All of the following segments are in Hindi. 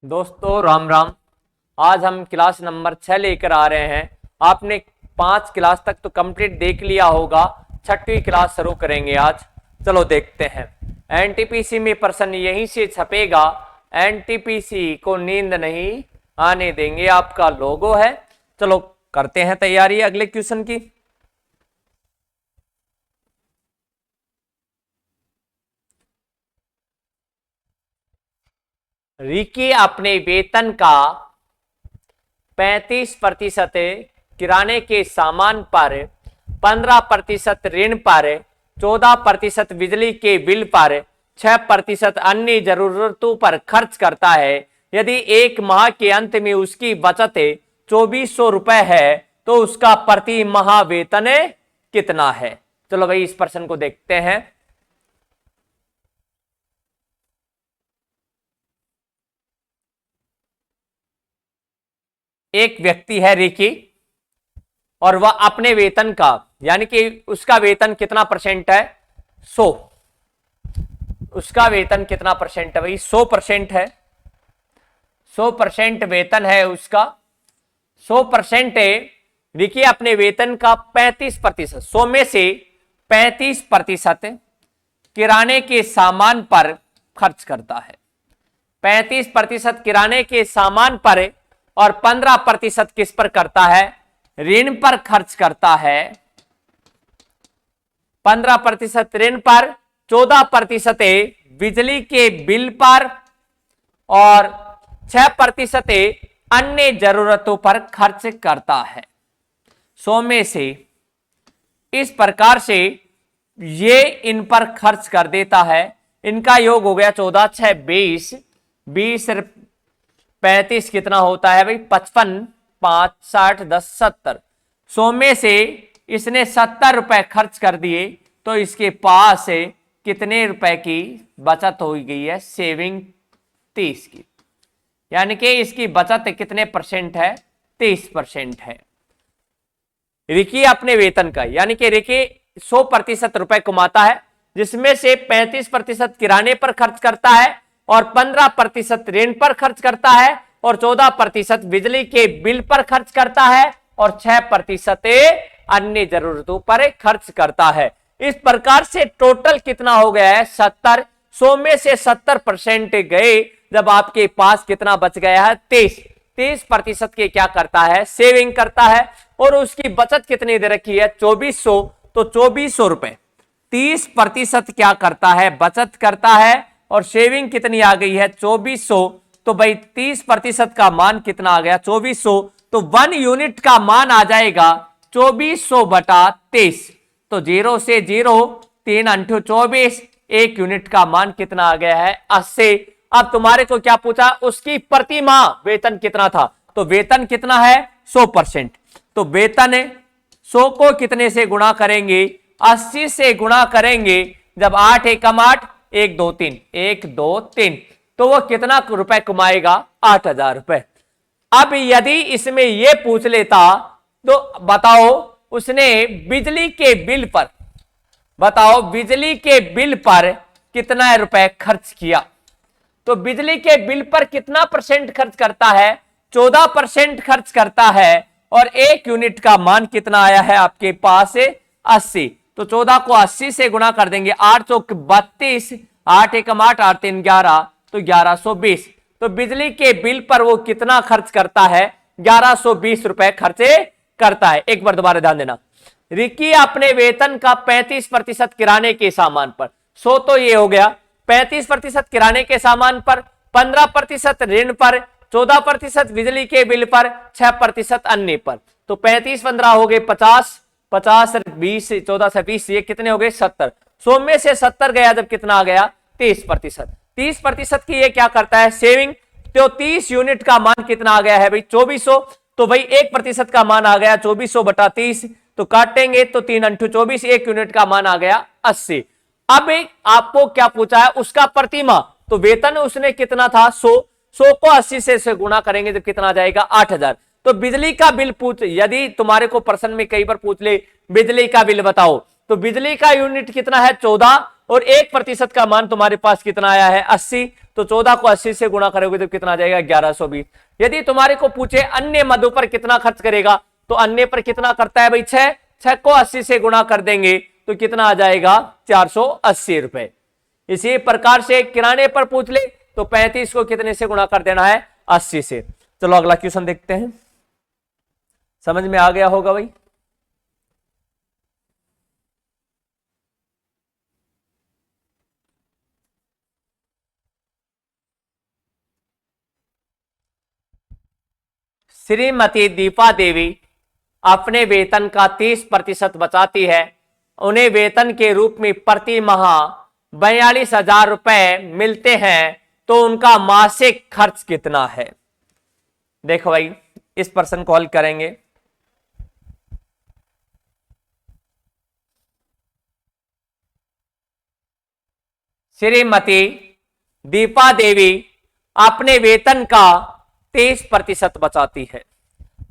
दोस्तों राम राम। आज हम क्लास नंबर 6 लेकर आ रहे हैं। आपने 5 क्लास तक तो कंप्लीट देख लिया होगा, 6वीं क्लास शुरू करेंगे आज। चलो देखते हैं। एनटीपीसी में प्रश्न यहीं से छपेगा। एनटीपीसी को नींद नहीं आने देंगे, आपका लोगो है। चलो करते हैं तैयारी अगले क्वेश्चन की। रिकी अपने वेतन का 35% किराने के सामान पर, 15% ऋण पर, 14% बिजली के बिल पर, 6% अन्य जरूरतों पर खर्च करता है। यदि एक माह के अंत में उसकी बचत 2400 रुपए है तो उसका प्रति माह वेतन कितना है। चलो भाई इस प्रश्न को देखते हैं। एक व्यक्ति है रिकी और वह अपने वेतन का, यानी कि उसका वेतन कितना परसेंट है, 100। उसका वेतन कितना परसेंट है भाई, 100% है। 100% वेतन है उसका। 100% है। रिकी अपने वेतन का 35%, 100 में से 35% किराने के सामान पर खर्च करता है। 35% किराने के सामान पर और 15% किस पर करता है, ऋण पर खर्च करता है। 15% ऋण पर, 14% बिजली के बिल पर और 6% अन्य जरूरतों पर खर्च करता है। 100 में से इस प्रकार से ये इन पर खर्च कर देता है। इनका योग हो गया 14 6 20, 20 35 कितना होता है भाई, 55, 5 60 10 70। 100 में से इसने 70 रुपए खर्च कर दिए तो इसके पास कितने रुपए की बचत हो गई है, सेविंग 30 की। यानी कि इसकी बचत कितने परसेंट है, 30% है। रिकी अपने वेतन का, यानी कि रिकी 100% रुपए कमाता है, जिसमें से 35% किराने पर खर्च करता है और 15% ऋण पर खर्च करता है और 14% बिजली के बिल पर खर्च करता है और 6% अन्य जरूरतों पर खर्च करता है। इस प्रकार से टोटल कितना हो गया है, 70। 100 में से 70% गए, जब आपके पास कितना बच गया है, 30% के क्या करता है, सेविंग करता है। और उसकी बचत कितनी दे रखी है, 2400। तो 2400 रुपए, 30% क्या करता है, बचत करता है और सेविंग कितनी आ गई है, 2400। तो भाई 30% का मान कितना आ गया, 2400। तो 1 यूनिट का मान आ जाएगा 2400 बटा 23। तो 0 से 0, 3 अंठू 24, 1 यूनिट का मान कितना आ गया है, 80। अब तुम्हारे को क्या पूछा, उसकी प्रति माह वेतन कितना था। तो वेतन कितना है, 100%। तो वेतन 100 को कितने से गुणा करेंगे, 80 से गुणा करेंगे। जब 8 एकम 8, 1 2 3, 1 2 3, तो वो कितना रुपए कमाएगा, 8000 रुपए। अब यदि इसमें ये पूछ लेता तो बताओ उसने बिजली के बिल पर, बताओ बिजली के बिल पर कितना रुपए खर्च किया। तो बिजली के बिल पर कितना परसेंट खर्च करता है, 14% खर्च करता है और 1 यूनिट का मान कितना आया है आपके पास, 80। तो 14 को 80 से गुणा कर देंगे, 8 चौक 32, 8 एकम 8, 8 3 11, तो 1120। तो बिजली के बिल पर वो कितना खर्च करता है, 1120 रुपए खर्चे करता है। एक बार दोबारा ध्यान देना, रिकी अपने वेतन का 35% किराने के सामान पर, 100 तो ये हो गया, 35% किराने के सामान पर, 15% ऋण पर, 14% बिजली के बिल पर, 6% अन्य पर। तो 35 15 हो गए 50, 50 20, 14 से 20, ये कितने हो गए, 70। 100 में से 70 गया, जब कितना आ गया, 30%। 30% की ये क्या करता है, सेविंग। तो 30 यूनिट का मान कितना आ गया है भाई, 2400। तो भाई 1% का मान आ गया 2400 बटा 30। तो काटेंगे तो 3 अंठू 24, 1 यूनिट का मान आ गया 80। अब आपको क्या पूछा है, उसका प्रतिमाह। तो वेतन उसने कितना था, 100। 100 को 80 से गुणा करेंगे जब कितना आ जाएगा, 8000। तो बिजली का बिल पूछ, यदि तुम्हारे को प्रश्न में कई बार पूछ ले बिजली का बिल बताओ, तो बिजली का यूनिट कितना है, 14 और 1% का मान तुम्हारे पास कितना आया है 80, तो 14 को 80 से गुणा करोगे तो कितना आ जाएगा 1120। यदि तुम्हारे को पूछे अन्य मदों पर कितना खर्च करेगा, तो अन्य पर कितना करता है भाई 6, 6 को 80 से गुणा कर देंगे तो कितना आ जाएगा 480 रुपए। इसी प्रकार से किराने पर पूछ ले तो 35 को कितने से गुणा कर देना है 80 से। चलो अगला क्वेश्चन देखते हैं, समझ में आ गया होगा भाई। श्रीमती दीपा देवी अपने वेतन का 30% बचाती है। उन्हें वेतन के रूप में प्रति माह 42,000 रुपए मिलते हैं, तो उनका मासिक खर्च कितना है। देखो भाई इस प्रश्न को हल करेंगे। श्रीमती दीपा देवी अपने वेतन का 30% बचाती है।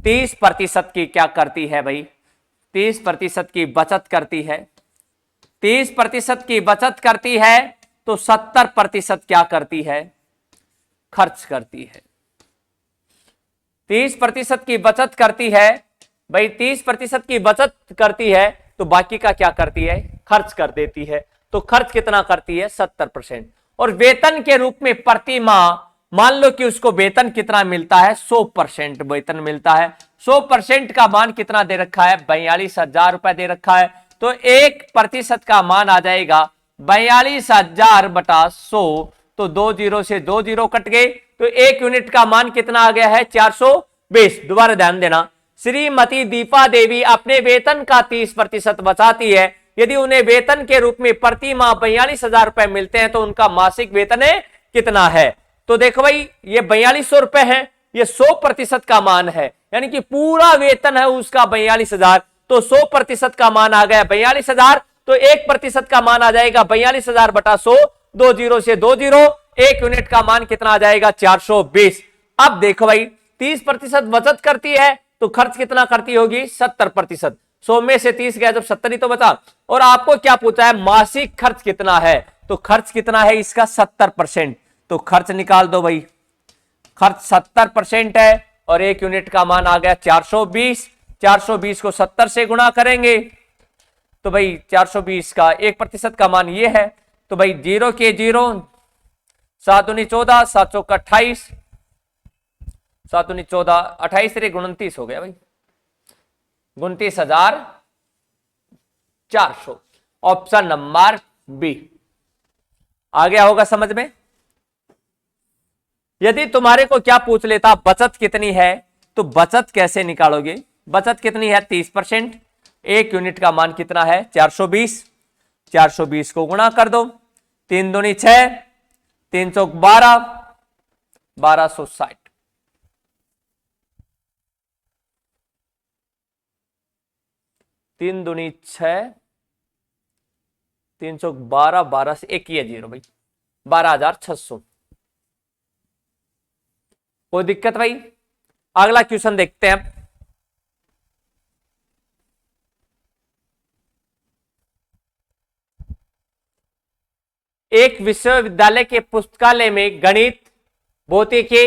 30% की क्या करती है भाई, 30% की बचत करती है। 30% की बचत करती है तो 70% क्या करती है, खर्च करती है। 30% की बचत करती है भाई, 30% की बचत करती है तो बाकी का क्या करती है, खर्च कर देती है। तो खर्च कितना करती है 70%। और वेतन के रूप में प्रति माह मान लो कि उसको वेतन कितना मिलता है 100% वेतन मिलता है। 100% का मान कितना दे रखा है 42,000 रुपए दे रखा है, तो 1% का मान आ जाएगा 42,000 बटा 100, तो 2 जीरो से 2 जीरो कट गए, तो 1 यूनिट का मान कितना आ गया है 420। दोबारा ध्यान देना, श्रीमती दीपा देवी अपने वेतन का 30% बचाती है। यदि उन्हें वेतन के रूप में प्रति माह 42,000 रुपए मिलते हैं तो उनका मासिक वेतन कितना है। तो देखो भाई ये 4200 रुपए है, ये 100% का मान है, यानी कि पूरा वेतन है उसका 42,000, तो 100% का मान आ गया 42,000, तो 1% का मान आ जाएगा 42,000 बटा 100, 2 जीरो से 2 जीरो, 1 यूनिट का मान कितना आ जाएगा 420। अब देखो भाई 30% बचत करती है तो खर्च कितना करती होगी 70%। 100 में से 30 गया जब 70 ही तो बचा। और आपको क्या पूछा है मासिक खर्च कितना है, तो खर्च कितना है इसका 70%, तो खर्च निकाल दो भाई। खर्च 70% है और 1 यूनिट का मान आ गया 420। 420 को 70 से गुणा करेंगे तो भाई 420 का 1% का मान ये है, तो भाई 0 के 0, 7 दूनी 14, 7 चौका 28, 7 दूनी 14, 28 से 29 हो गया भाई 29,400। ऑप्शन नंबर बी आ गया होगा समझ में। यदि तुम्हारे को क्या पूछ लेता बचत कितनी है, तो बचत कैसे निकालोगे, बचत कितनी है 30%, 1 यूनिट का मान कितना है 420। 420 को गुणा कर दो, 3 दूनी 6, 3 चौक 12, 1260। 3 दूनी 6, 3 चौक 12, 12 से 1 ही है जीरो भाई 12,600। कोई दिक्कत भाई। अगला क्वेश्चन देखते हैं। एक विश्वविद्यालय के पुस्तकालय में गणित, भौतिकी,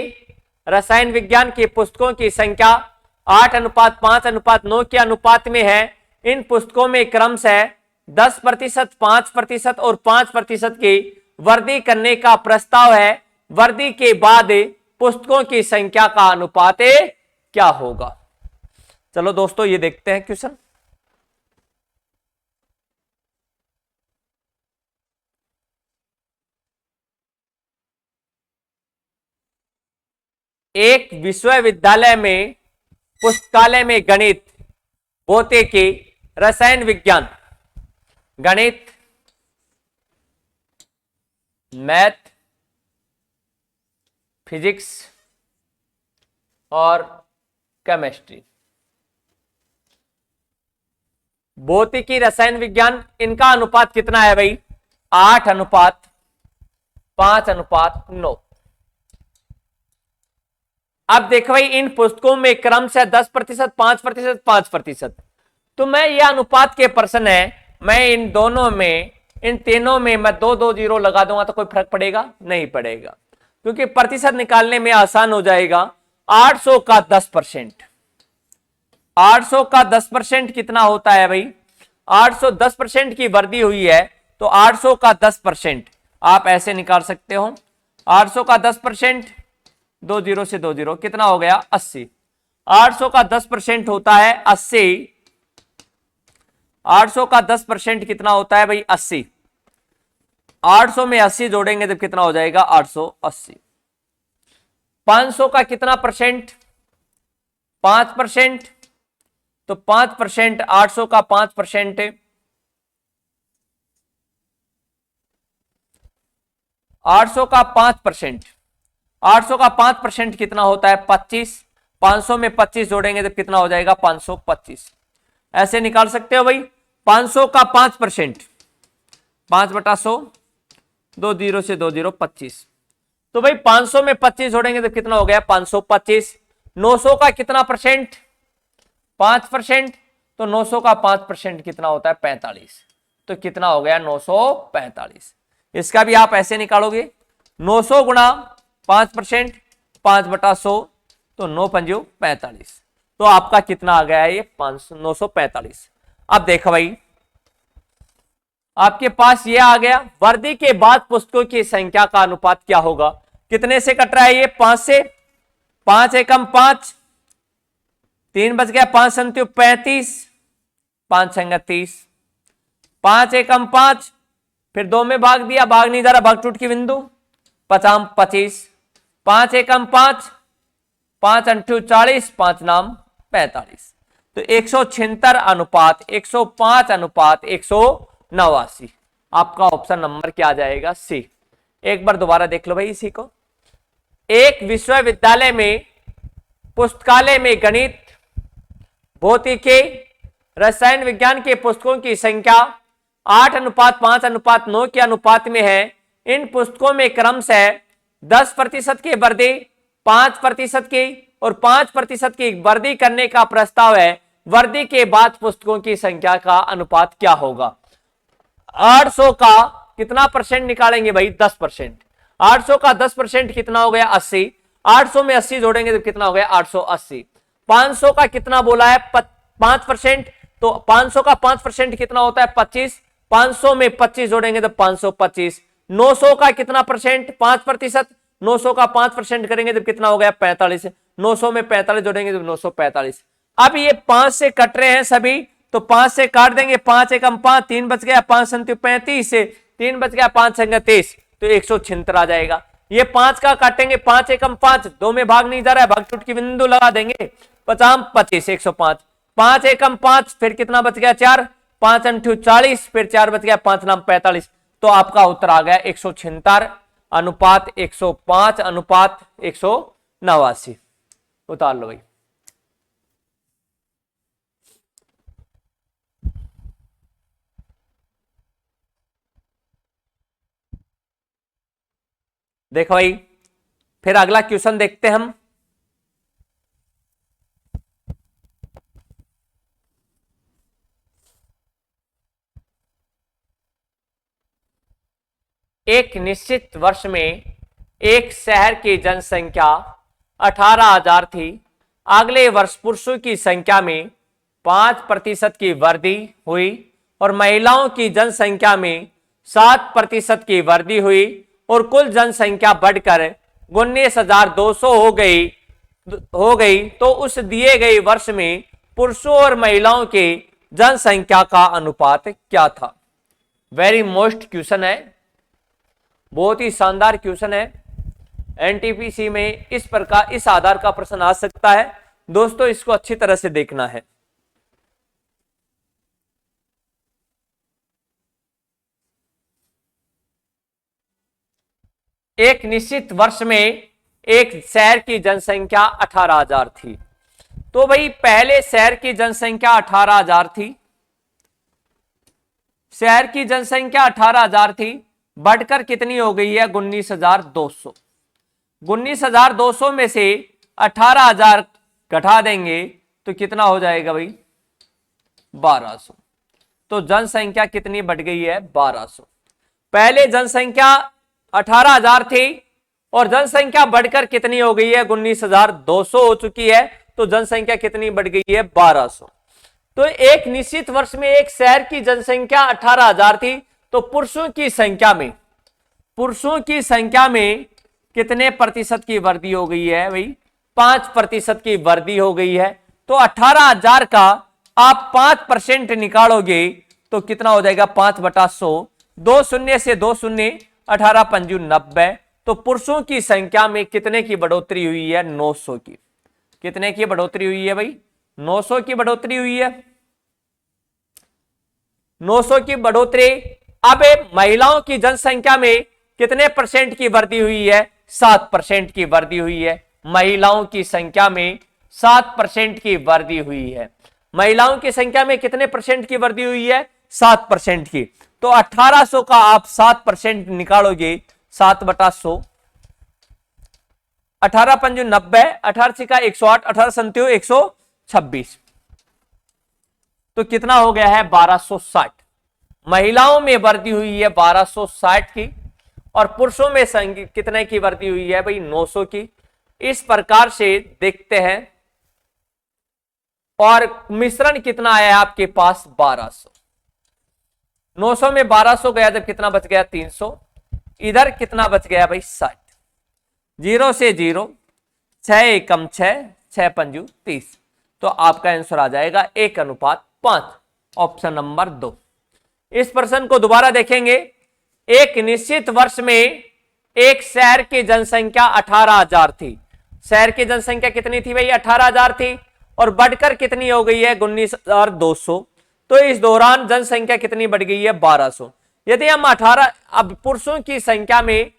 रसायन विज्ञान की पुस्तकों की संख्या 8:5:9 के अनुपात में है। इन पुस्तकों में क्रमशः 10%, 5% और 5% की वृद्धि करने का प्रस्ताव है। वृद्धि के बाद पुस्तकों की संख्या का अनुपात क्या होगा। चलो दोस्तों ये देखते हैं क्वेश्चन। एक विश्वविद्यालय में पुस्तकालय में गणित, भौतिकी, रसायन विज्ञान, गणित, मैथ, फिजिक्स और केमिस्ट्री, भौतिकी, रसायन विज्ञान, इनका अनुपात कितना है भाई 8:5:9। अब देखो भाई इन पुस्तकों में क्रम से 10%, 5%, 5%, तो मैं ये अनुपात के प्रश्न है, मैं इन दोनों में इन तीनों में मैं दो दो जीरो लगा दूंगा तो कोई फर्क पड़ेगा? नहीं पड़ेगा, क्योंकि प्रतिशत निकालने में आसान हो जाएगा। 800 का 10%, 800 का 10% कितना होता है भाई? 800 10% की वृद्धि हुई है, तो 800 का 10% आप ऐसे निकाल सकते हो। 800 का 10%, दो जीरो से दो जीरो, कितना हो गया? 80। 800 का 10% होता है 80। 800 का 10% कितना होता है भाई? 80। 800 में 80 जोड़ेंगे तो कितना हो जाएगा? 880। 500 का कितना परसेंट? 5%। तो 5%, 800 का 5%, 800 का 5%, 800 का 5% कितना होता है? 25। 500 में 25 जोड़ेंगे तो कितना हो जाएगा? 525। ऐसे निकाल सकते हो भाई। 500 का 5%, 5/100, दो जीरो से दो जीरो, 25। तो भाई 500 में 25 जोड़ेंगे तो कितना हो गया? 525। 900 का कितना परसेंट? 5%। तो 900 का 5% कितना होता है? 45। तो कितना हो गया? 945। इसका भी आप ऐसे निकालोगे, 900 गुणा 5%, 5/100, तो 9×5 45। तो आपका कितना आ गया? ये 945। अब देखो भाई, आपके पास ये आ गया। वृद्धि के बाद पुस्तकों की संख्या का अनुपात क्या होगा? कितने से कट रहा है ये? 5 से। 5 एकम 5, 3 बच गया, 5 संत्यु 35, 5 संग 30, 5 एकम 5, फिर 2 में भाग दिया, भाग नहीं जा रहा, भाग टूट की बिंदु, 5 25, 5 एकम 5, 5 अंठू 40, 5 नाम 45। तो 176 अनुपात 105 अनुपात 189। आपका ऑप्शन नंबर क्या आ जाएगा? सी। एक बार दोबारा देख लो भाई इसी को। एक विश्वविद्यालय में पुस्तकालय में गणित, भौतिकी, रसायन विज्ञान के पुस्तकों की संख्या 8:5:9 के अनुपात में है। इन पुस्तकों में क्रमशः 10% की वृद्धि, 5% की और 5% की वृद्धि करने का प्रस्ताव है। वृद्धि के बाद पुस्तकों की संख्या का अनुपात क्या होगा? 800 का कितना परसेंट निकालेंगे भाई? 10%। 800 का 10% कितना हो गया? 80। 800 में 80 जोड़ेंगे तो कितना हो गया? 880। 500 का कितना बोला है? 5%। तो 500 का 5% कितना होता है? 25। 500 में 25 जोड़ेंगे तो 525। 900 का कितना परसेंट? 5%। 900 का 5% करेंगे तो कितना हो गया? 45। 900 में 45 जोड़ेंगे तो 945। अब ये 5 से कट रहे हैं सभी, तो 5 से काट देंगे। 5 एकम 5, 3 बच गया, 5 संत्यु 35 से 3 बच गया, 5 संग 23, तो 176 आ जाएगा। ये 5 का काटेंगे, 5 एकम 5, 2 में भाग नहीं जा रहा है, भाग टूट की बिंदु लगा देंगे, 50 25, 105। 5 एकम 5, फिर कितना बच गया? 4, 5 अंठू 40, फिर 4 बच गया, 5 नाम 45। तो आपका उत्तर आ गया 176 अनुपात 105 अनुपात 189। उतार लो भाई। देखो भाई, फिर अगला क्वेश्चन देखते हैं हम। एक निश्चित वर्ष में एक शहर की जनसंख्या 18,000 थी। अगले वर्ष पुरुषों की संख्या में 5% की वृद्धि हुई और महिलाओं की जनसंख्या में 7% की वृद्धि हुई और कुल जनसंख्या बढ़कर 19,200 हो गई। तो उस दिए गए वर्ष में पुरुषों और महिलाओं के जनसंख्या का अनुपात क्या था? वेरी मोस्ट क्वेश्चन है, बहुत ही शानदार क्वेश्चन है। एनटीपीसी में इस प्रकार इस आधार का प्रश्न आ सकता है। दोस्तों इसको अच्छी तरह से देखना है। एक निश्चित वर्ष में एक शहर की जनसंख्या 18,000 थी। तो भाई पहले शहर की जनसंख्या 18,000 थी, शहर की जनसंख्या 18,000 थी, बढ़कर कितनी हो गई है? 19,200। 19,200 में से 18,000 घटा देंगे तो कितना हो जाएगा भाई? 1,200। तो जनसंख्या कितनी बढ़ गई है? 1,200। पहले जनसंख्या 18,000 थी और जनसंख्या बढ़कर कितनी हो गई है, 19,200 हो चुकी है। तो जनसंख्या कितनी बढ़ गई है, 1200। तो एक निश्चित वर्ष में एक शहर की जनसंख्या 18,000 थी, तो पुरुषों की संख्या में कितने प्रतिशत की वृद्धि हो गई है भाई, 5% की वृद्धि हो गई है। तो 18,000 का आप 5% निकालोगे तो कितना हो जाएगा, 5/100, 2 शून्य से 2 शून्य, 18 पंजू 90। तो पुरुषों की संख्या में कितने की बढ़ोतरी हुई है, 900 की। कितने की बढ़ोतरी हुई है भाई, 900 की बढ़ोतरी हुई है, 900 की बढ़ोतरी। अब महिलाओं की जनसंख्या में कितने परसेंट की वृद्धि हुई है, 7% की वृद्धि हुई है। महिलाओं की संख्या में 7% की वृद्धि हुई है। महिलाओं की संख्या में कितने परसेंट की वृद्धि हुई है, 7% की। तो 1800 का आप 7% निकालोगे, 7/100, 18 पंजू 90, 18 का 108, 18 संत्यो 126। तो कितना हो गया है, 1260। महिलाओं में वृद्धि हुई है 1260 की और पुरुषों में कितने की वृद्धि हुई है भाई, 900 की। इस प्रकार से देखते हैं। और मिश्रण कितना आया है आपके पास, 1200। 900 में 1200 गया जब कितना बच गया, 300। इधर कितना बच गया भाई, 60। 0 से 0, 6 एकम 6, 6 पंजू 30। तो आपका आंसर आ जाएगा 1:5, ऑप्शन नंबर 2। इस प्रश्न को दोबारा देखेंगे। एक निश्चित वर्ष में एक शहर की जनसंख्या 18,000 थी। शहर की जनसंख्या कितनी थी भाई, 18,000 थी और बढ़कर कितनी हो गई है, 19,200। तो इस दौरान जनसंख्या कितनी बढ़ गई है, 1200। यदि हम 18, अब पुरुषों की संख्या में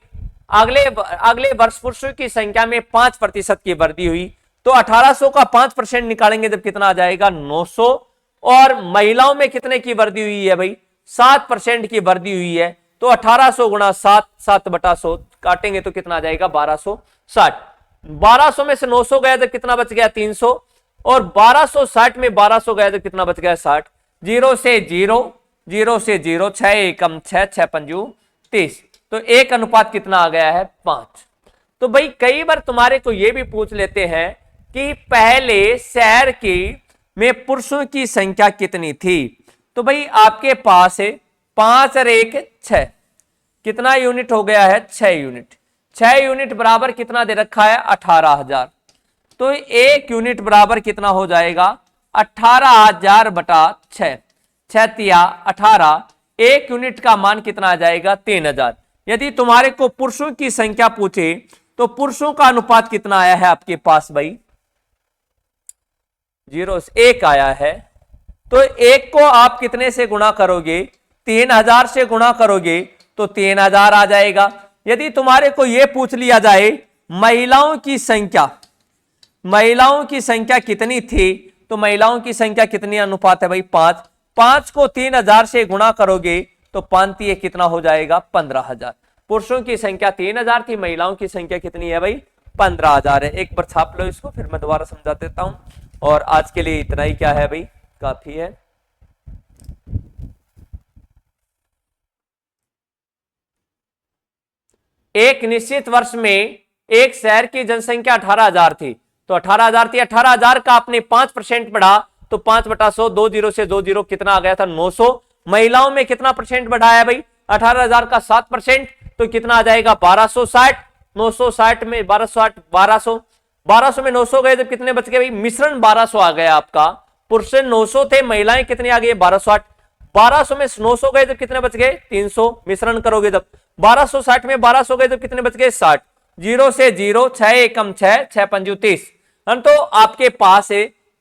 अगले वर्ष पुरुषों की संख्या में 5% की वृद्धि हुई, तो 1800 का 5% निकालेंगे जब कितना आ जाएगा, 900। और महिलाओं में कितने की वृद्धि हुई है भाई, 7% की वृद्धि हुई है। तो 1800 गुणा 7, 7/100 काटेंगे तो कितना आ जाएगा, 1260। 1200 में से 900 गया जब कितना बच गया, 300। और 1260 में 1200 गया जब कितना बच गया, 60। 0 से 0, 0 से 0, 6 एकम 6, 6 पंजू 30। तो 1:5 कितना आ गया है, 5। तो भाई कई बार तुम्हारे को यह भी पूछ लेते हैं कि पहले शहर की में पुरुषों की संख्या कितनी थी। तो भाई आपके पास है 5 और 1 6, कितना यूनिट हो गया है, 6 यूनिट। 6 यूनिट बराबर कितना दे रखा है, 18,000। तो 1 यूनिट बराबर कितना हो जाएगा, 18,000/6, 6 तिया 18। 1 यूनिट का मान कितना आ जाएगा, 3,000। यदि तुम्हारे को पुरुषों की संख्या पूछे तो पुरुषों का अनुपात कितना आया है आपके पास भाई, 0 से 1 आया है। तो 1 को आप कितने से गुणा करोगे, 3,000 से गुणा करोगे तो 3,000 आ जाएगा। यदि तुम्हारे को यह पूछ लिया जाए महिलाओं की संख्या कितनी थी, तो महिलाओं की संख्या कितनी अनुपात है भाई, 5। 5 को 3,000 से गुणा करोगे तो 5 कितना हो जाएगा, 15,000। पुरुषों की संख्या 3,000 थी, महिलाओं की संख्या कितनी है भाई, 15,000 है। एक बार छाप लो इसको, फिर मैं दोबारा समझा देता हूं। और आज के लिए इतना ही क्या है भाई, काफी है। एक निश्चित वर्ष में एक शहर की जनसंख्या 18,000 थी। तो 18,000 थी, 18,000 का आपने 5% बढ़ा तो 5/100, 2 0 से 2 0 कितना आ गया था, 900। महिलाओं में कितना परसेंट बढ़ाया भाई, 18,000 का 7%, तो कितना आ जाएगा, 1260। 960 में 1260, 1200 में 900 गए जब कितने बच गए भाई, मिश्रण 1200 आ गया आपका। पुरुष 900 थे, महिलाएं कितनी आ गई, 1260। 1200 में 900 गए जब कितने बच गए, 300। मिश्रण करोगे जब 1260 में 1200 गए जब कितने बच गए, 60। 0 से 0, 6 एकम 6, 6 पंजू 30। तो आपके पास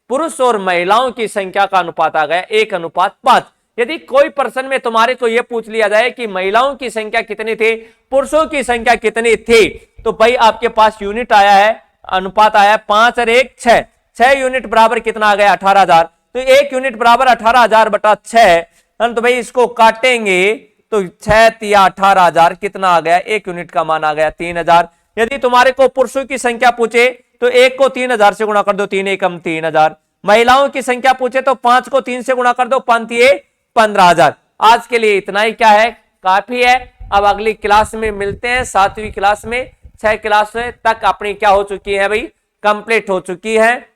पुरुष और महिलाओं की संख्या का अनुपात आ गया 1:5। यदि कोई प्रश्न में तुम्हारे को यह पूछ लिया जाए कि महिलाओं की संख्या कितनी थी, पुरुषों की संख्या कितनी थी, तो भाई आपके पास यूनिट आया है, अनुपात आया है 5 और 1 6। 6 यूनिट बराबर कितना आ गया, 18,000। तो 1 यूनिट बराबर 18,000/6। तो भाई इसको काटेंगे तो 6 तिया 18,000 कितना आ गया, 1 यूनिट का मान आ गया 3,000। यदि तुम्हारे को पुरुषों की संख्या पूछे तो 1 को 3,000 से गुणा कर दो, 3 एकम 3,000। महिलाओं की संख्या पूछे तो 5 को 3 से गुणा कर दो, 5 15,000। आज के लिए इतना ही क्या है, काफी है। अब अगली क्लास में मिलते हैं, 7वीं क्लास में। 6 क्लास तक अपनी क्या हो चुकी है भाई, कंप्लीट हो चुकी है।